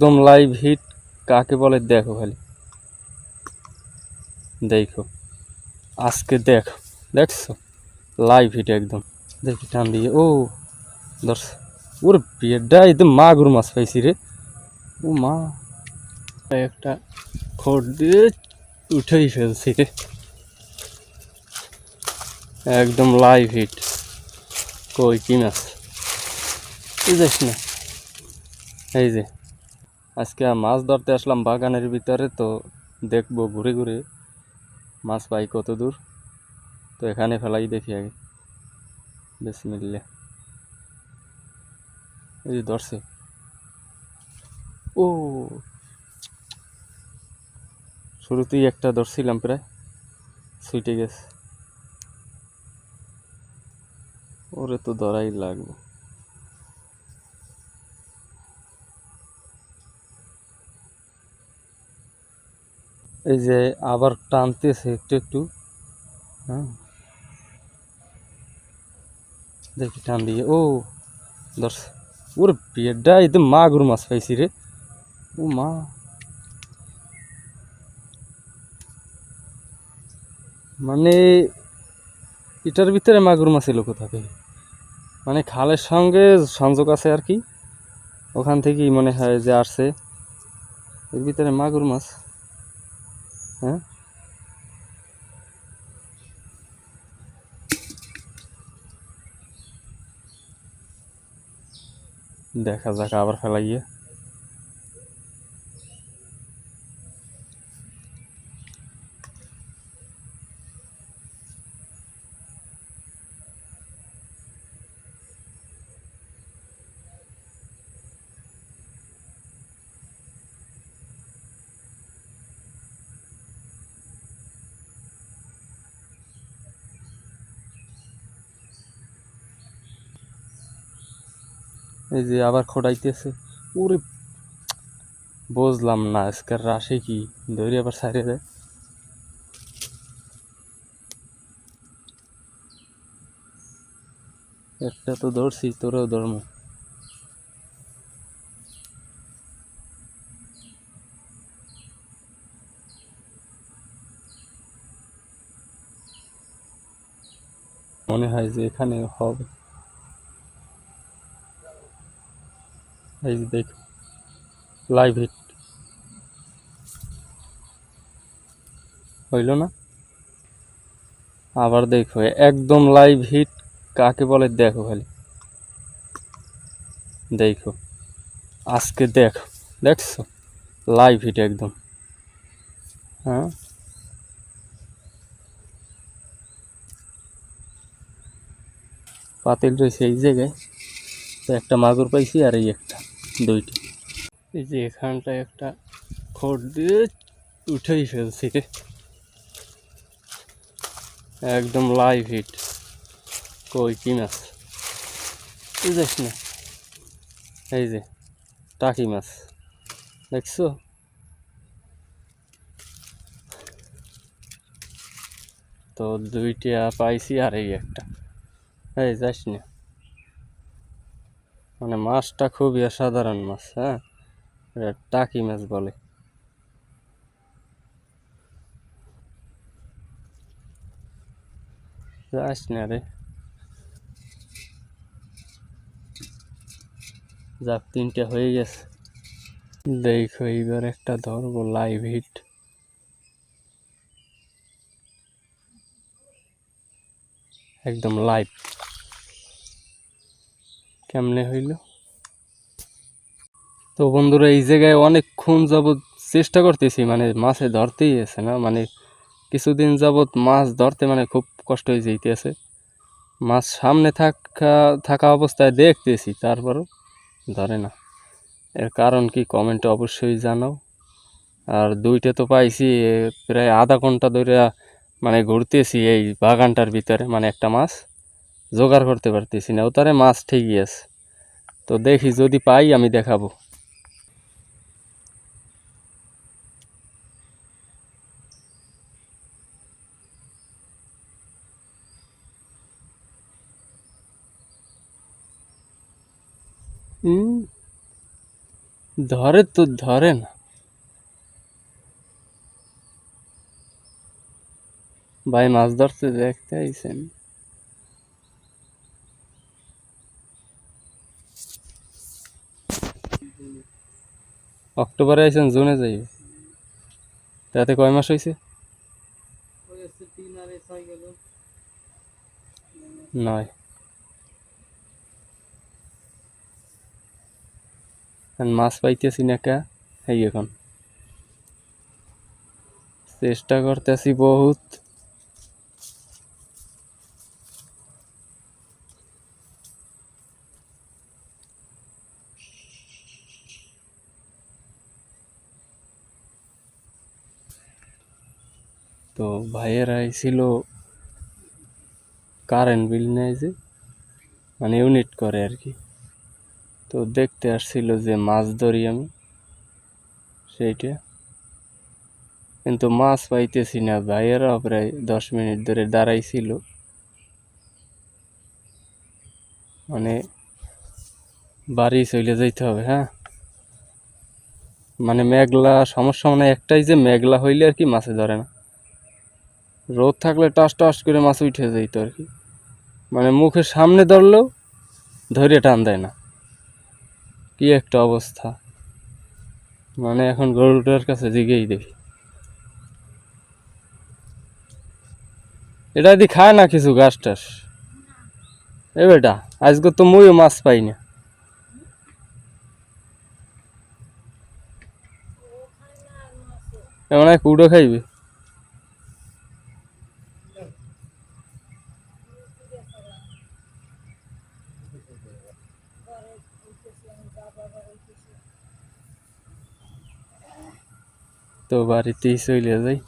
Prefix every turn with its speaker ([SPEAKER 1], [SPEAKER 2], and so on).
[SPEAKER 1] একদম live hit কাকে বলে দেখো খালি দেখো আজকে দেখো দেখছো লাইভ হিট একদম দেখি টান দিয়ে ও দর্শ ওর বিয়েটা একদম মাগুর মাছ পাইছি রে ও মা একটা খড় দিয়ে উঠেই ফেলছি রে একদম লাইভ হিট কই কি মাছ এই যাস না এই যে আজকে মাছ ধরতে আসলাম বাগানের ভিতরে তো দেখবো ঘুরে ঘুরে মাছ পাই কত দূর তো এখানে ফেলাই দেখি আগে বিসমিল্লাহ এই যে ধরছে ও শুরুতেই একটা ধরছিলাম প্রায় ছুটে গেছে ওরে তো ধরাই লাগবে এই যে আবার টানতেছে একটু একটু হ্যাঁ দেখি টান দিয়ে ও ধরছে ওর বিয়েটা একদম মাগুর মাছ পাইছি রে ও মা মানে এটার ভিতরে মাগুর মাছ এলো কোথা থেকে মানে খালের সঙ্গে সংযোগ আছে আর কি ওখান থেকেই মনে হয় যে আসছে এর ভিতরে মাগুর মাছ হ্যাঁ দেখা যাক আবার ফেলাইয়ে এই যে আবার খোঁড়াইতেছে ওরে বুঝলাম না আজকের রাশি কি ধরে আবার ছাড়িয়ে দেয় একটা তো ধরছি তোরেও ধর্ম মনে হয় যে এখানে হবে এই যে দেখো লাইভ হিট হইল না আবার দেখো একদম লাইভ হিট কাকে বলে দেখো খালি দেখো আজকে দেখো দেখছো লাইভ হিট একদম হ্যাঁ পাতিল রয়েছে এই জায়গায় তো একটা মাগুর পাইছি আর এই একটা দুইটা এই যে এখানটায় একটা খড় দিয়ে উঠেই ফেলছি রে একদম লাইভ হিট কই কি মাছ এই যাস না এই যে টাকি মাছ দেখছো তো দুইটা পাইছি আর এই একটা এই যাস না মানে মাছটা খুবই অসাধারণ মাছ হ্যাঁ এটা টাকি মাছ বলে যাস না রে যাক তিনটা হয়ে গেছে দেখো এইবার একটা ধরবো লাইভ হিট একদম লাইভ কেমনে হইল তো বন্ধুরা এই জায়গায় অনেকক্ষণ যাবৎ চেষ্টা করতেছি মানে মাছে ধরতেই আছে না মানে কিছুদিন যাবৎ মাছ ধরতে মানে খুব কষ্ট হয়ে যাইতেছে মাছ সামনে থাকা অবস্থায় দেখতেছি তারপরও ধরে না এর কারণ কি কমেন্টে অবশ্যই জানাও আর দুইটা তো পাইছি প্রায় আধা ঘন্টা ধরে মানে ঘুরতেছি এই বাগানটার ভিতরে মানে একটা মাছ জোগাড় করতে পারতেছি না ওটারে মাছ ঠিকই আছে তো দেখি যদি পাই আমি দেখাবো ধরে তো ধরে না ভাই, মাছ ধরতে দেখতে আইছেন? অক্টোবরে আইছেন, জুনে যাইবে, তাতে কয় মাস হয়েছে? 9। মাছ পাইতেছি না কা, এই এখন চেষ্টা করতেছি বহুত। তো ভাইয়েরা আইছিল কারেন্ট বিল নেয় যে, মানে ইউনিট করে আর কি। তো দেখতে আসছিল যে মাছ ধরি আমি, সেইটা। কিন্তু মাছ পাইতেছি না। ভাইয়েরাও প্রায় 10 মিনিট ধরে দাঁড়াইছিল, মানে বাড়ি চলে যাইতে হবে। হ্যাঁ, মানে মেঘলা সমস্যা, মানে একটাই যে মেঘলা হইলে আর কি মাছে ধরে না। রোদ থাকলে টাস টাস করে মাছ উঠে যাইতো আর কি, মানে মুখের সামনে ধরলেও ধরে টান দেয় না। কি একটা অবস্থা, মানে এখন গরুটার কাছে জিগেই দেখি, এটা যদি খায় না কিছু ঘাস টাস। এ বেটা, আজকে তো মুইও মাছ পাই না। এমন এক উডো খাইবে। তো বাড়িতেই চলে যাই।